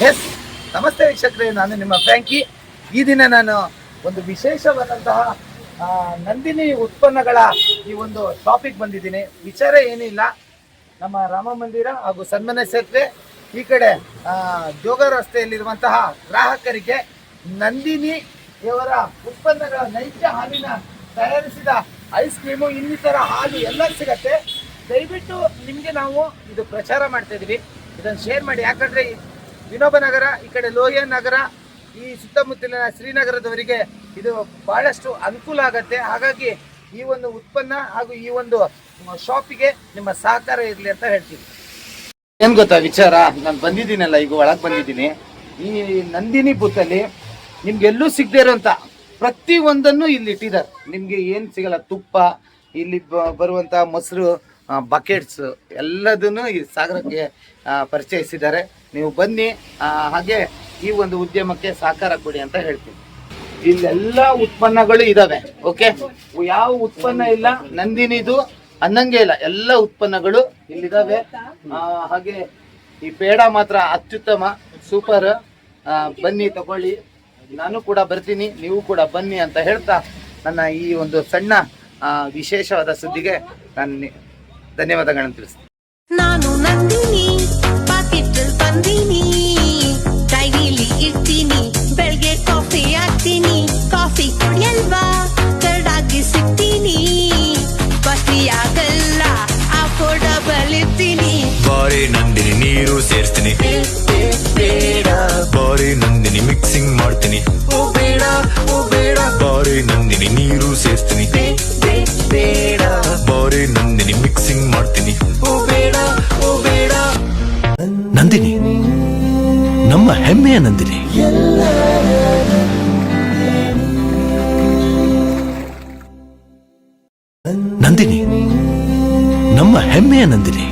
S, ನಮಸ್ತೆ ವೀಕ್ಷಕರೇ, ನಾನು ನಿಮ್ಮ ಫ್ರ್ಯಾಂಕಿ. ಈ ದಿನ ನಾನು ಒಂದು ವಿಶೇಷವಾದಂತಹ ನಂದಿನಿ ಉತ್ಪನ್ನಗಳ ಈ ಒಂದು ಟಾಪಿಕ್ ಬಂದಿದ್ದೀನಿ. ವಿಚಾರ ಏನಿಲ್ಲ, ನಮ್ಮ ರಾಮ ಮಂದಿರ ಹಾಗೂ ಸನ್ಮನೆ ಸೇತುವೆ ಈ ಕಡೆ ಜೋಗ ರಸ್ತೆಯಲ್ಲಿರುವಂತಹ ಗ್ರಾಹಕರಿಗೆ ನಂದಿನಿ ಇವರ ಉತ್ಪನ್ನಗಳ ನೈಜ ಹಾಲಿನ ತಯಾರಿಸಿದ ಐಸ್ ಕ್ರೀಮು, ಇನ್ನಿತರ ಹಾಲು ಎಲ್ಲ ಸಿಗತ್ತೆ. ದಯವಿಟ್ಟು ನಿಮಗೆ ನಾವು ಇದು ಪ್ರಚಾರ ಮಾಡ್ತಾ ಇದೀವಿ, ಇದನ್ನು ಶೇರ್ ಮಾಡಿ. ಯಾಕಂದರೆ ವಿನೋಬ ನಗರ, ಈ ಕಡೆ ಲೋಹಿಯನ್ ನಗರ, ಈ ಸುತ್ತಮುತ್ತಲಿನ ಶ್ರೀನಗರದವರಿಗೆ ಇದು ಬಹಳಷ್ಟು ಅನುಕೂಲ ಆಗತ್ತೆ. ಹಾಗಾಗಿ ಈ ಒಂದು ಉತ್ಪನ್ನ ಹಾಗೂ ಈ ಒಂದು ಶಾಪಿಗೆ ನಿಮ್ಮ ಸಹಕಾರ ಇರಲಿ ಅಂತ ಹೇಳ್ತೀನಿ. ಏನು ಗೊತ್ತಾ ವಿಚಾರ, ನಾನು ಬಂದಿದ್ದೀನಲ್ಲ, ಈಗ ಒಳಗೆ ಬಂದಿದ್ದೀನಿ. ಈ ನಂದಿನಿ ಬೂತಲ್ಲಿ ನಿಮ್ಗೆ ಎಲ್ಲೂ ಸಿಗದೇ ಇರೋಂಥ ಪ್ರತಿ ಒಂದನ್ನು ಇಲ್ಲಿ ಇಟ್ಟಿದ್ದಾರೆ. ನಿಮಗೆ ಏನು ಸಿಗಲ್ಲ, ತುಪ್ಪ, ಇಲ್ಲಿ ಬರುವಂಥ ಮೊಸರು, ಬಕೆಟ್ಸ್ ಎಲ್ಲದನ್ನು ಈ ಸಾಗರಕ್ಕೆ ಪರಿಚಯಿಸಿದ್ದಾರೆ. ನೀವು ಬನ್ನಿ, ಹಾಗೆ ಈ ಒಂದು ಉದ್ಯಮಕ್ಕೆ ಸಹಕಾರ ಕೊಡಿ ಅಂತ ಹೇಳ್ತೀನಿ. ಇಲ್ಲೆಲ್ಲ ಉತ್ಪನ್ನಗಳು ಇದಾವೆ. ಓಕೆ, ಯಾವ ಉತ್ಪನ್ನ ಇಲ್ಲ ನಂದಿನಿದು ಅನ್ನಂಗೆ ಇಲ್ಲ, ಎಲ್ಲ ಉತ್ಪನ್ನಗಳು ಇಲ್ಲಿದ್ದಾವೆ. ಹಾಗೆ ಈ ಪೇಡ ಮಾತ್ರ ಅತ್ಯುತ್ತಮ, ಸೂಪರ್. ಬನ್ನಿ ತಗೊಳ್ಳಿ, ನಾನು ಕೂಡ ಬರ್ತೀನಿ, ನೀವು ಕೂಡ ಬನ್ನಿ ಅಂತ ಹೇಳ್ತಾ ನನ್ನ ಈ ಒಂದು ಸಣ್ಣ ವಿಶೇಷವಾದ ಸುದ್ದಿಗೆ ನಾನು ಧನ್ಯವಾದಗಳನ್ನು ತಿಳಿಸ್ತೀನಿ. ನಾನು ನಂದಿನಿ ಪಾಕೆಟ್ ಬಂದೀನಿ, ಡೈರಿಲಿ ಇರ್ತೀನಿ, ಬೆಳಗ್ಗೆ ಕಾಫಿ ಹಾಕ್ತೀನಿ, ಕಾಫಿ ಕುಡಿಯಲ್ವಾ ಕರಡಾಗಿ ಸಿಗ್ತೀನಿ, ಬಸಿ ಆಗಲ್ಲ ಅಫೋರ್ಡಬಲ್ ಇರ್ತೀನಿ. ಬಾರಿ ನಂದಿನಿ ನೀರು ಸೇರಿಸ್ತೀನಿ, ಬಾರಿ ನಂದಿನಿ ಮಿಕ್ಸಿಂಗ್ ಮಾಡ್ತೀನಿ, ಬಾರಿ ನಂದಿನಿ ನೀರು ಸೇರಿಸ್ತೀನಿ, ಬಾರಿ ನಂದಿನಿ ಮಿಕ್ಸಿಂಗ್ ಮಾಡ್ತೀನಿ. ನಂದಿನಿ ನಮ್ಮ ಹೆಮ್ಮೆಯ ನಂದಿನಿ. ನಂದಿನಿ ನಮ್ಮ ಹೆಮ್ಮೆಯ ನಂದಿನಿ.